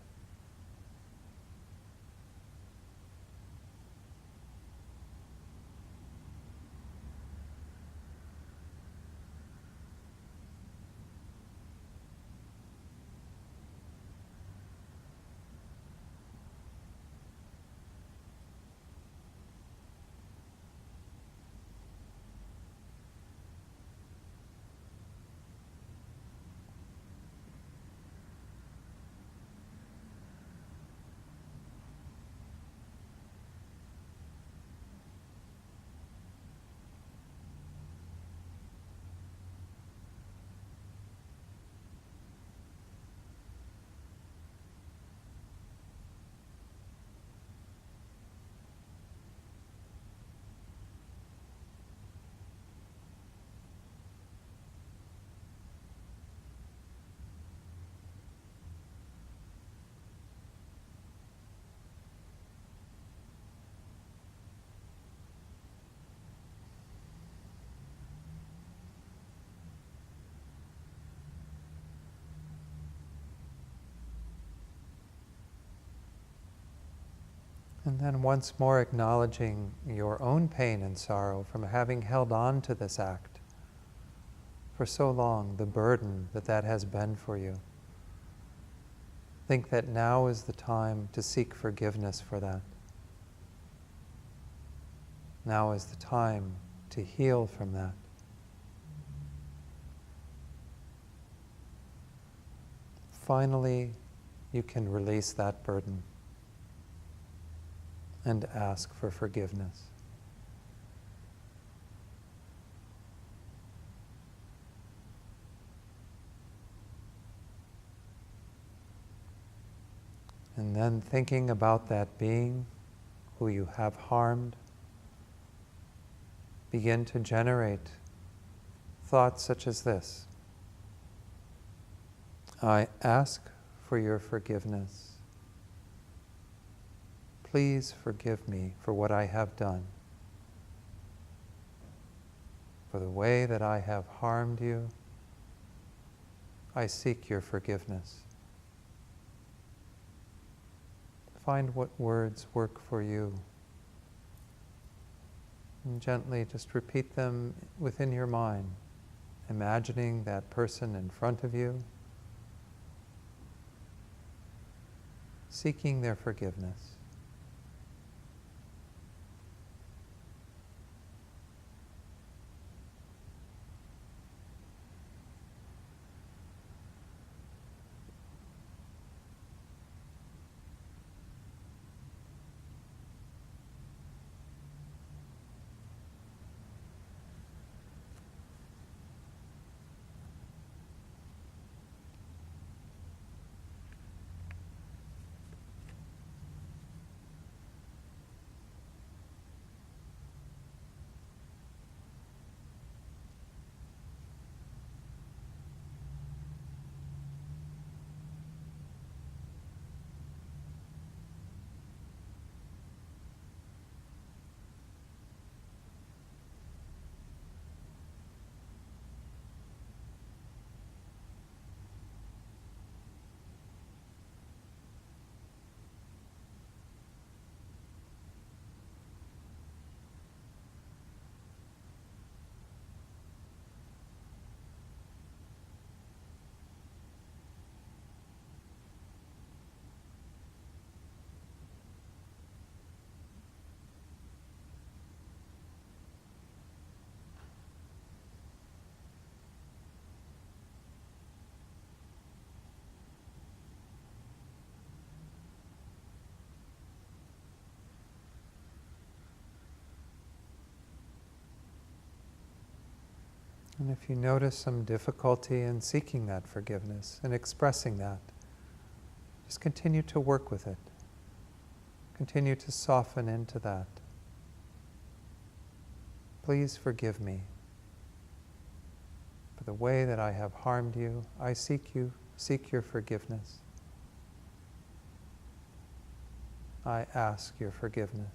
And then once more acknowledging your own pain and sorrow from having held on to this act for so long, the burden that that has been for you. Think that now is the time to seek forgiveness for that. Now is the time to heal from that. Finally, you can release that burden and ask for forgiveness. And then thinking about that being who you have harmed, begin to generate thoughts such as this. I ask for your forgiveness. Please forgive me for what I have done, for the way that I have harmed you. I seek your forgiveness. Find what words work for you. And gently just repeat them within your mind, imagining that person in front of you, seeking their forgiveness. if you notice some difficulty in seeking that forgiveness and expressing that, just continue to work with it. Continue to soften into that. Please forgive me for the way that I have harmed you. I seek your forgiveness. I ask your forgiveness.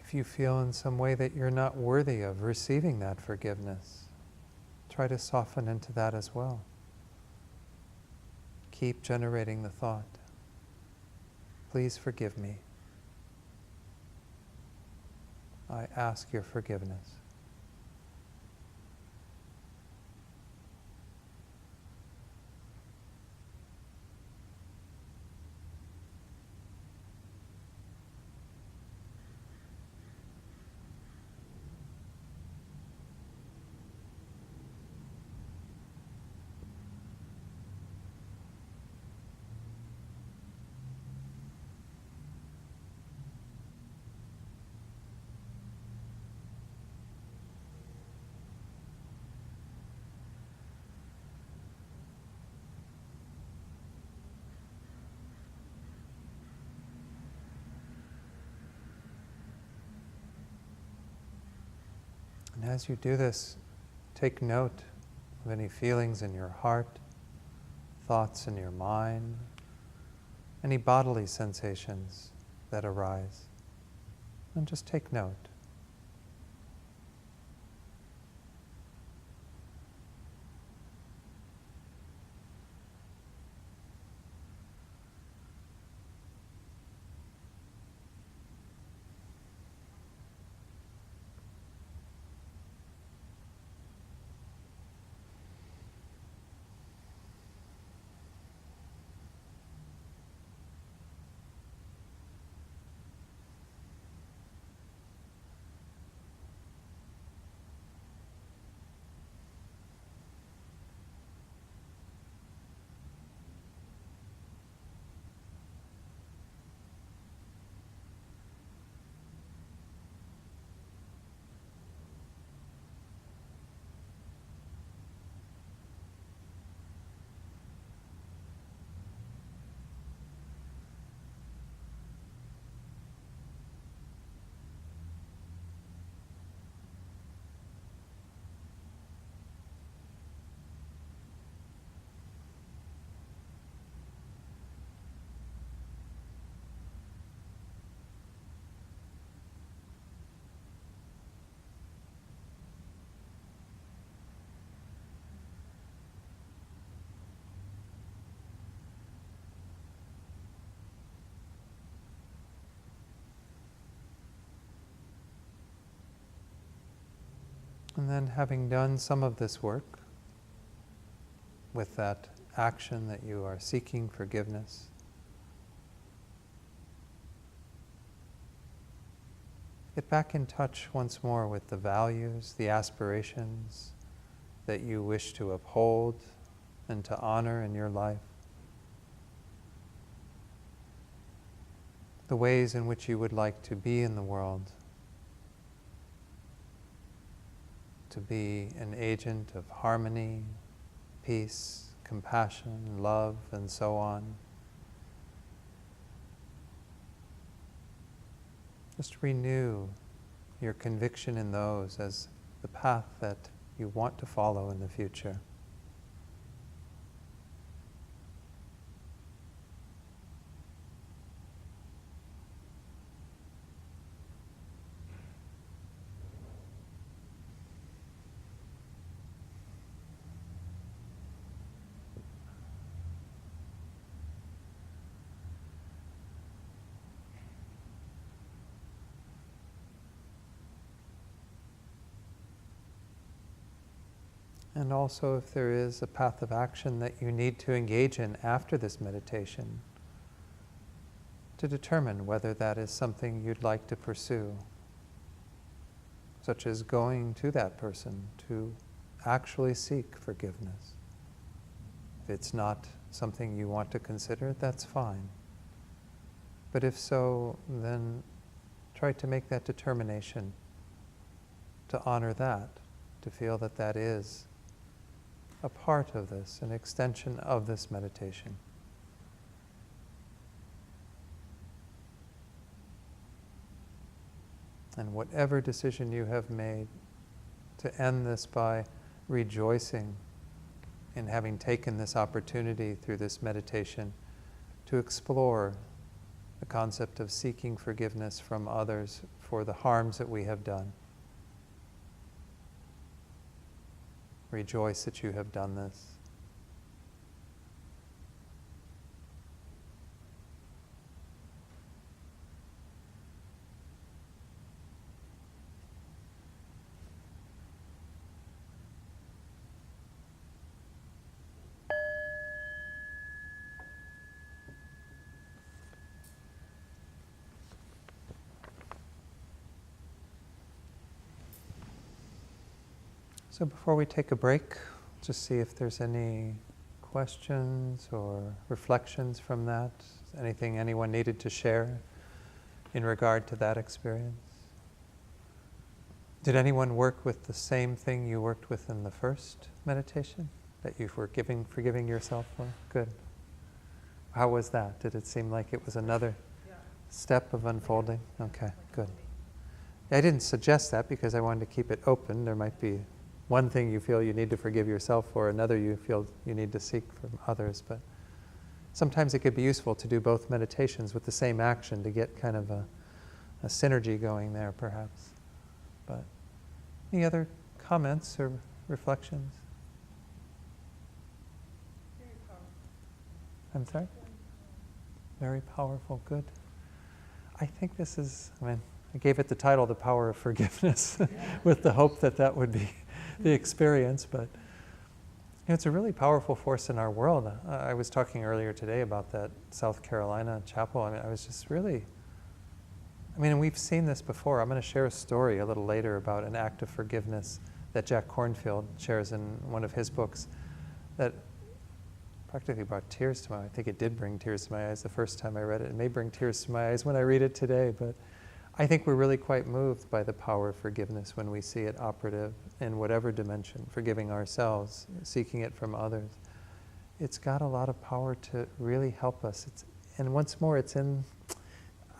If you feel in some way that you're not worthy of receiving that forgiveness, try to soften into that as well. Keep generating the thought, please forgive me. I ask your forgiveness. And as you do this, take note of any feelings in your heart, thoughts in your mind, any bodily sensations that arise. And just take note. And then, having done some of this work with that action that you are seeking forgiveness, get back in touch once more with the values, the aspirations that you wish to uphold and to honor in your life, the ways in which you would like to be in the world, to be an agent of harmony, peace, compassion, love, and so on. Just renew your conviction in those as the path that you want to follow in the future. And also if there is a path of action that you need to engage in after this meditation, to determine whether that is something you'd like to pursue, such as going to that person to actually seek forgiveness. If it's not something you want to consider, that's fine. But if so, then try to make that determination, to honor that, to feel that that is a part of this, an extension of this meditation. And whatever decision you have made, to end this by rejoicing in having taken this opportunity through this meditation to explore the concept of seeking forgiveness from others for the harms that we have done. Rejoice that you have done this. So before we take a break, just see if there's any questions or reflections from that. Anything anyone needed to share in regard to that experience? Did anyone work with the same thing you worked with in the first meditation that you were forgiving yourself for? Good. How was that? Did it seem like it was another step of unfolding? Okay, good. I didn't suggest that because I wanted to keep it open. There might be one thing you feel you need to forgive yourself for, another you feel you need to seek from others. But sometimes it could be useful to do both meditations with the same action to get kind of a synergy going there, perhaps. But any other comments or reflections? Very powerful. I'm sorry? Very powerful, good. I think this is, I gave it the title, The Power of Forgiveness, with the hope that that would be the experience, but it's a really powerful force in our world. I was talking earlier today about that South Carolina chapel. I was just really, we've seen this before. I'm going to share a story a little later about an act of forgiveness that Jack Kornfield shares in one of his books that practically brought tears to my eyes. I think it did bring tears to my eyes the first time I read it. It may bring tears to my eyes when I read it today, but I think we're really quite moved by the power of forgiveness when we see it operative in whatever dimension, forgiving ourselves, seeking it from others. It's got a lot of power to really help us. And once more,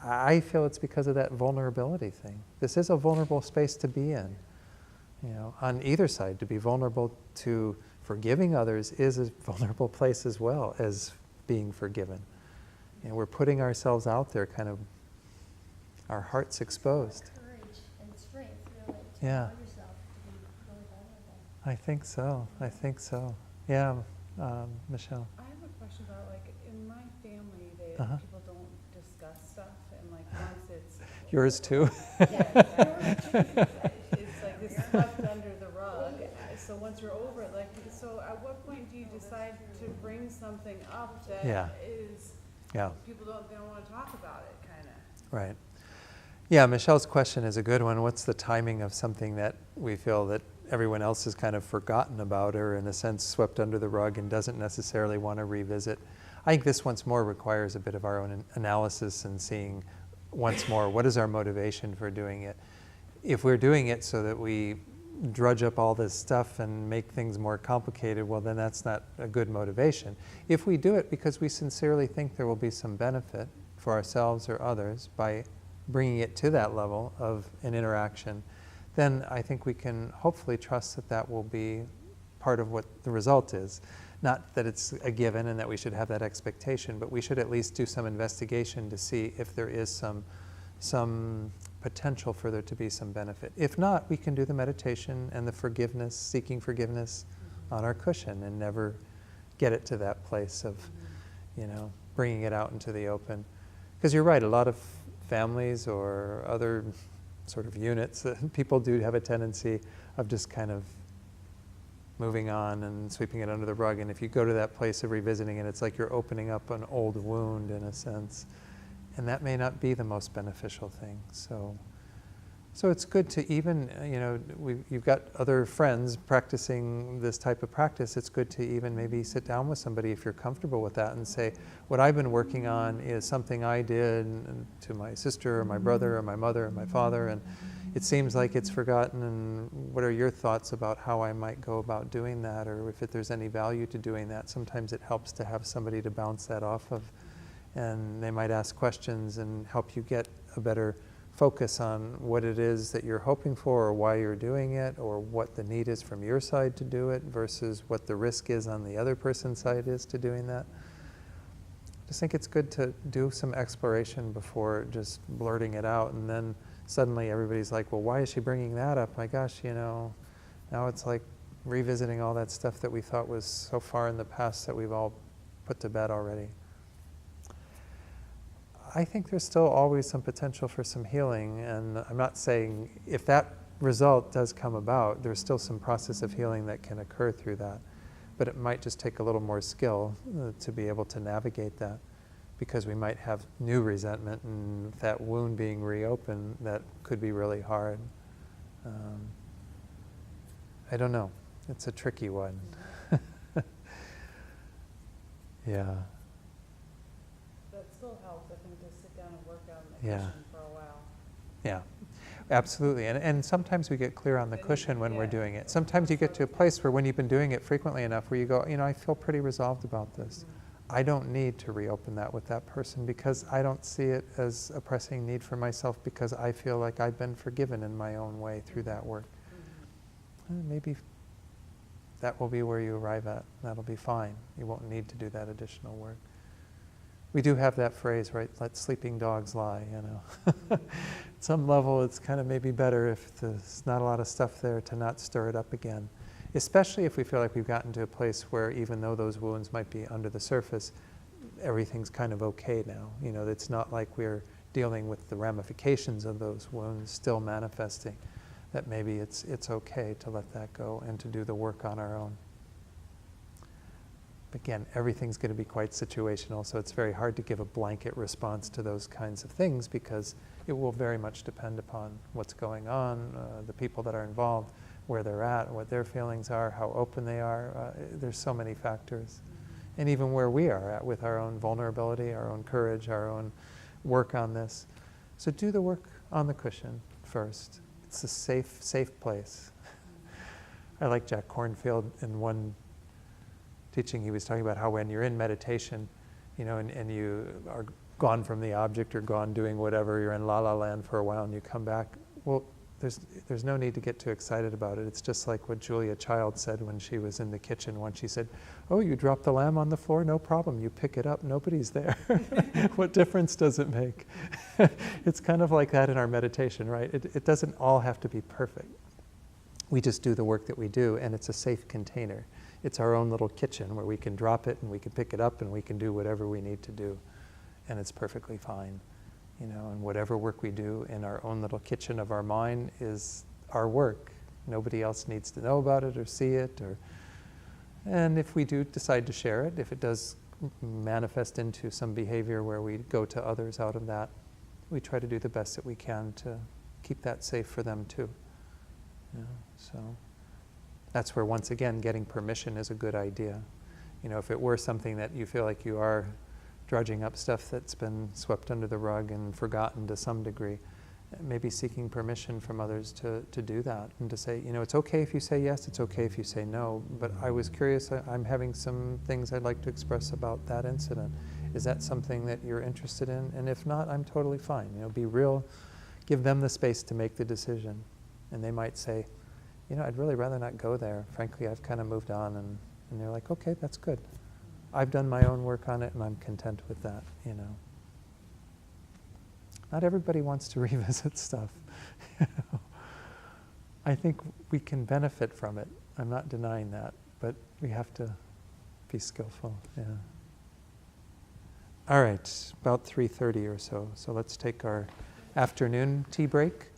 I feel it's because of that vulnerability thing. This is a vulnerable space to be in. On either side, to be vulnerable to forgiving others is a vulnerable place as well as being forgiven. We're putting ourselves out there, kind of our hearts exposed. Courage and strength, really, to Yeah. allow yourself to be really vulnerable. I think so. Yeah, Michelle. I have a question about, in my family, Uh-huh. people don't discuss stuff, and once it's... Yours too? It's like it's swept under the rug, so once you're over it, so at what point do you decide to bring something up that is, people don't want to talk about it, kind of? Right. Yeah, Michelle's question is a good one. What's the timing of something that we feel that everyone else has kind of forgotten about or in a sense swept under the rug and doesn't necessarily want to revisit? I think this once more requires a bit of our own analysis and seeing once more what is our motivation for doing it. If we're doing it so that we drudge up all this stuff and make things more complicated, well then that's not a good motivation. If we do it because we sincerely think there will be some benefit for ourselves or others by bringing it to that level of an interaction, then I think we can hopefully trust that that will be part of what the result is. Not that it's a given and that we should have that expectation, but we should at least do some investigation to see if there is some potential for there to be some benefit. If not, we can do the meditation and the forgiveness, seeking forgiveness on our cushion and never get it to that place of, bringing it out into the open. Because you're right, a lot of families or other sort of units, people do have a tendency of just kind of moving on and sweeping it under the rug. And if you go to that place of revisiting it, it's like you're opening up an old wound in a sense. And that may not be the most beneficial thing. So it's good to even, you've got other friends practicing this type of practice. It's good to even maybe sit down with somebody if you're comfortable with that and say, what I've been working on is something I did to my sister or my brother or my mother or my father, and it seems like it's forgotten, and what are your thoughts about how I might go about doing that, or if there's any value to doing that. Sometimes it helps to have somebody to bounce that off of, and they might ask questions and help you get a better focus on what it is that you're hoping for, or why you're doing it, or what the need is from your side to do it versus what the risk is on the other person's side is to doing that. I just think it's good to do some exploration before just blurting it out, and then suddenly everybody's like, well, why is she bringing that up? My gosh, now it's like revisiting all that stuff that we thought was so far in the past that we've all put to bed already. I think there's still always some potential for some healing, and I'm not saying if that result does come about, there's still some process of healing that can occur through that, but it might just take a little more skill to be able to navigate that, because we might have new resentment, and that wound being reopened, that could be really hard. I don't know. It's a tricky one. Yeah. That still helps, I think, to sit down and work out on the Yeah. cushion for a while. Yeah, absolutely. And sometimes we get clear on the cushion when we're doing it. Sometimes you get to a place where when you've been doing it frequently enough where you go, I feel pretty resolved about this. I don't need to reopen that with that person because I don't see it as a pressing need for myself, because I feel like I've been forgiven in my own way through that work. Maybe that will be where you arrive at. That'll be fine. You won't need to do that additional work. We do have that phrase, right? Let sleeping dogs lie, At some level, it's kind of maybe better if there's not a lot of stuff there to not stir it up again. Especially if we feel like we've gotten to a place where even though those wounds might be under the surface, everything's kind of okay now. It's not like we're dealing with the ramifications of those wounds still manifesting. That maybe it's okay to let that go and to do the work on our own. Again, everything's going to be quite situational, so it's very hard to give a blanket response to those kinds of things, because it will very much depend upon what's going on, the people that are involved, where they're at, what their feelings are, how open they are. There's so many factors. And even where we are at with our own vulnerability, our own courage, our own work on this. So do the work on the cushion first. It's a safe place. I like Jack Kornfield in one teaching. He was talking about how when you're in meditation, and you are gone from the object or gone doing whatever, you're in la-la land for a while and you come back, well, there's no need to get too excited about it. It's just like what Julia Child said when she was in the kitchen once. She said, oh, you dropped the lamb on the floor? No problem. You pick it up. Nobody's there. What difference does it make? It's kind of like that in our meditation, right? It doesn't all have to be perfect. We just do the work that we do, and it's a safe container. It's our own little kitchen where we can drop it and we can pick it up and we can do whatever we need to do. And it's perfectly fine. And whatever work we do in our own little kitchen of our mind is our work. Nobody else needs to know about it or see it. And if we do decide to share it, if it does manifest into some behavior where we go to others out of that, we try to do the best that we can to keep that safe for them too. So that's where, once again, getting permission is a good idea. If it were something that you feel like you are drudging up stuff that's been swept under the rug and forgotten to some degree, maybe seeking permission from others to do that and to say, it's okay if you say yes, it's okay if you say no, but I was curious, I'm having some things I'd like to express about that incident. Is that something that you're interested in? And if not, I'm totally fine. Be real, give them the space to make the decision. And they might say, I'd really rather not go there. Frankly, I've kind of moved on. And they're like, okay, that's good. I've done my own work on it, and I'm content with that, Not everybody wants to revisit stuff. I think we can benefit from it. I'm not denying that, but we have to be skillful, All right, about 3:30 or so. So let's take our afternoon tea break.